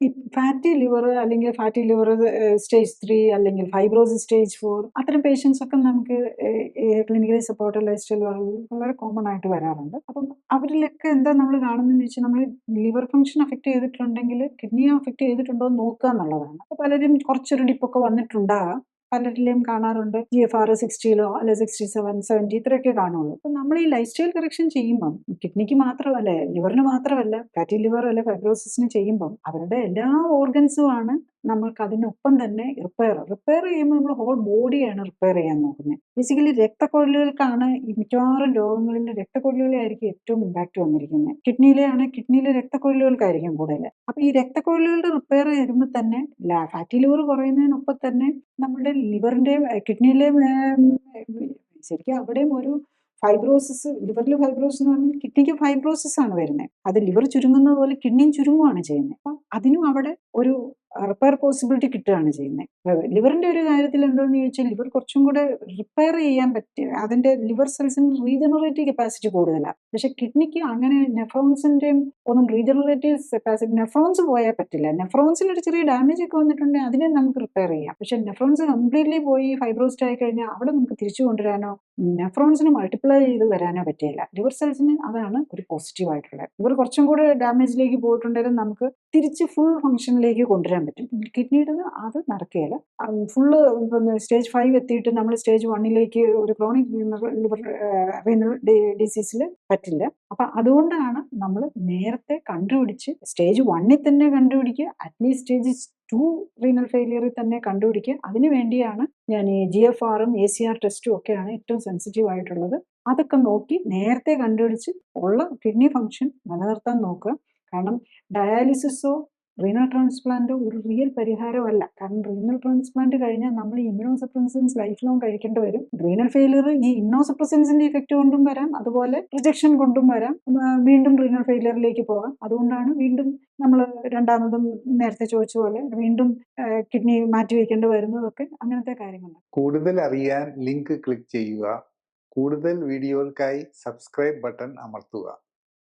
ഈ fatty liver അല്ലെങ്കിൽ fatty liver stage 3 അല്ലെങ്കിൽ ഫൈബ്രോസിസ് സ്റ്റേജ് 4 അത്തരം പേഷ്യൻസ് ഒക്കെ നമുക്ക് ക്ലിനിക്കലി സപ്പോർട്ടഡ് ലൈഫ് സ്റ്റൈൽ വളരെ കോമൺ ആയിട്ട് വരാറുണ്ട്. അപ്പം അവരിലൊക്കെ എന്താ നമ്മൾ കാണുന്നതെന്ന് വെച്ചാൽ നമ്മൾ ലിവർ ഫംഗ്ഷൻ അഫക്റ്റ് ചെയ്തിട്ടുണ്ടെങ്കിൽ കിഡ്നിയെ അഫക്റ്റ് ചെയ്തിട്ടുണ്ടോ എന്ന് നോക്കുക എന്നുള്ളതാണ്. അപ്പോൾ പലരും കുറച്ചൊരു ഡിപ്പൊക്കെ വന്നിട്ടുണ്ടാകാം. പലരിലെയും കാണാറുണ്ട് GFR 60 അല്ലെ 67, 70 ഇത്രയൊക്കെ കാണുള്ളൂ. അപ്പം നമ്മൾ ഈ ലൈഫ് സ്റ്റൈൽ കറക്ഷൻ ചെയ്യുമ്പം കിഡ്നിക്ക് മാത്രമല്ല, ലിവറിന് മാത്രമല്ല, ഫാറ്റി ലിവർ അല്ലെ ഫൈബ്രോസിസിന് ചെയ്യുമ്പം അവരുടെ എല്ലാ ഓർഗൻസും ആണ് നമ്മൾക്ക് അതിനൊപ്പം തന്നെ റിപ്പയർ ചെയ്യുമ്പോൾ നമ്മൾ ഹോൾ ബോഡിയാണ് റിപ്പയർ ചെയ്യാൻ നോക്കുന്നത്. ബേസിക്കലി രക്തക്കൊഴലുകൾക്കാണ് ഈ മിക്കവാറും രോഗങ്ങളിൽ രക്തക്കൊഴലുകളായിരിക്കും ഏറ്റവും ഇമ്പാക്ട് വന്നിരിക്കുന്നത്. കിഡ്നിയിലെ രക്തക്കൊഴലുകൾക്കായിരിക്കും കൂടുതൽ. അപ്പൊ ഈ രക്തക്കൊഴലുകളുടെ റിപ്പയർ വരുമ്പോൾ തന്നെ ഫാറ്റി ലിവർ കുറയുന്നതിനൊപ്പം തന്നെ നമ്മുടെ ലിവറിന്റെയും കിഡ്നിയിലെയും ശരിക്കും അവിടെയും ഒരു ഫൈബ്രോസിസ്, ലിവറിൽ ഫൈബ്രോസിസ് എന്ന് പറഞ്ഞാൽ കിഡ്നിക്ക് ഫൈബ്രോസിസ് ആണ് വരുന്നത്. അത് ലിവർ ചുരുങ്ങുന്നത് പോലെ കിഡ്നിയും ചുരുങ്ങുകയാണ് ചെയ്യുന്നത്. അപ്പം അതിനും അവിടെ ഒരു റിപ്പയർ പോസിബിലിറ്റി കിട്ടുകയാണ് ചെയ്യുന്നത്. ലിവറിന്റെ ഒരു കാര്യത്തിൽ എന്താണെന്ന് ചോദിച്ചാൽ ലിവർ കുറച്ചും കൂടെ റിപ്പയർ ചെയ്യാൻ പറ്റിയ അതിന്റെ ലിവർ സെൽസിന് റീജനറേറ്റീവ് കപ്പാസിറ്റി കൂടുതലാണ്. പക്ഷെ കിഡ്നിക്ക് അങ്ങനെ നെഫ്രോൺസിന്റെയും ഒന്നും റീജനറേറ്റീവ് കപ്പാസിറ്റി, നെഫ്രോൺസ് പോയാൽ പറ്റില്ല. നെഫ്രോൺസിന് ഒരു ചെറിയ ഡാമേജ് ഒക്കെ വന്നിട്ടുണ്ടെങ്കിൽ അതിനെ നമുക്ക് റിപ്പയർ ചെയ്യാം. പക്ഷെ നെഫ്രോൺസ് കംപ്ലീറ്റ്ലി പോയി ഫൈബ്രോസ്ഡ് ആയി കഴിഞ്ഞാൽ അവിടെ നമുക്ക് തിരിച്ചു കൊണ്ടുവരാനോ നെഫ്രോൺസിന് മൾട്ടിപ്ലൈ ചെയ്ത് വരാനോ പറ്റില്ല. ലിവർ സെൽസിന് അതാണ് ഒരു പോസിറ്റീവ് ആയിട്ടുള്ളത്. ലിവർ കുറച്ചും കൂടെ ഡാമേജിലേക്ക് പോയിട്ടുണ്ടെങ്കിൽ നമുക്ക് തിരിച്ച് ഫുൾ ഫംഗ്ഷനിലേക്ക് കൊണ്ടുവരാൻ പറ്റും. കിഡ്നിയുടെ അത് നടക്കുകയില്ല. ഫുള്ള് സ്റ്റേജ് 5 എത്തിയിട്ട് നമ്മൾ സ്റ്റേജ് 1 ഒരു ക്രോണിക് ലിവർ റീനൽ ഡിസീസിൽ പറ്റില്ല. അപ്പൊ അതുകൊണ്ടാണ് നമ്മൾ നേരത്തെ കണ്ടുപിടിച്ച് സ്റ്റേജ് 1 തന്നെ കണ്ടുപിടിക്കുക, അറ്റ്ലീസ്റ്റ് സ്റ്റേജ് 2 റീനൽ ഫെയിലിയറിൽ തന്നെ കണ്ടുപിടിക്കുക. അതിനു വേണ്ടിയാണ് ഞാൻ ഈ GFR-ഉം ACR ടെസ്റ്റും ഒക്കെയാണ് ഏറ്റവും സെൻസിറ്റീവ് ആയിട്ടുള്ളത്. അതൊക്കെ നോക്കി നേരത്തെ കണ്ടുപിടിച്ച് ഉള്ള കിഡ്നി ഫംഗ്ഷൻ നിലനിർത്താൻ നോക്കുക. കാരണം ഡയാലിസിസോ റീനൽ ട്രാൻസ്പ്ലാന്റോ ഒരു റിയൽ പരിഹാരമല്ല. കാരണം റീനൽ ട്രാൻസ്പ്ലാന്റ് കഴിഞ്ഞാൽ നമ്മൾ ഈ ഇമ്മ്യൂണോസപ്രസൻസ് ലൈഫ് ലോങ് കഴിക്കേണ്ടി വരും. റീനൽ ഫെയിലിയർ ഈ ഇമ്മ്യൂണോസപ്രസൻസിന്റെ ഇഫക്റ്റ് കൊണ്ടും വരാം, അതുപോലെ റിജക്ഷൻ കൊണ്ടും വരാം, വീണ്ടും റീനൽ ഫെയിലിയറിലേക്ക് പോകാം. അതുകൊണ്ടാണ് വീണ്ടും നമ്മൾ രണ്ടാമതും നേരത്തെ ചോദിച്ച പോലെ വീണ്ടും കിഡ്നി മാറ്റിവെക്കേണ്ടി വരുന്നതൊക്കെ അങ്ങനത്തെ കാര്യങ്ങളാണ്. കൂടുതൽ അറിയാൻ ലിങ്ക് ക്ലിക്ക് ചെയ്യുക. കൂടുതൽ വീഡിയോകൾക്കായി സബ്സ്ക്രൈബ് ബട്ടൺ അമർത്തുക.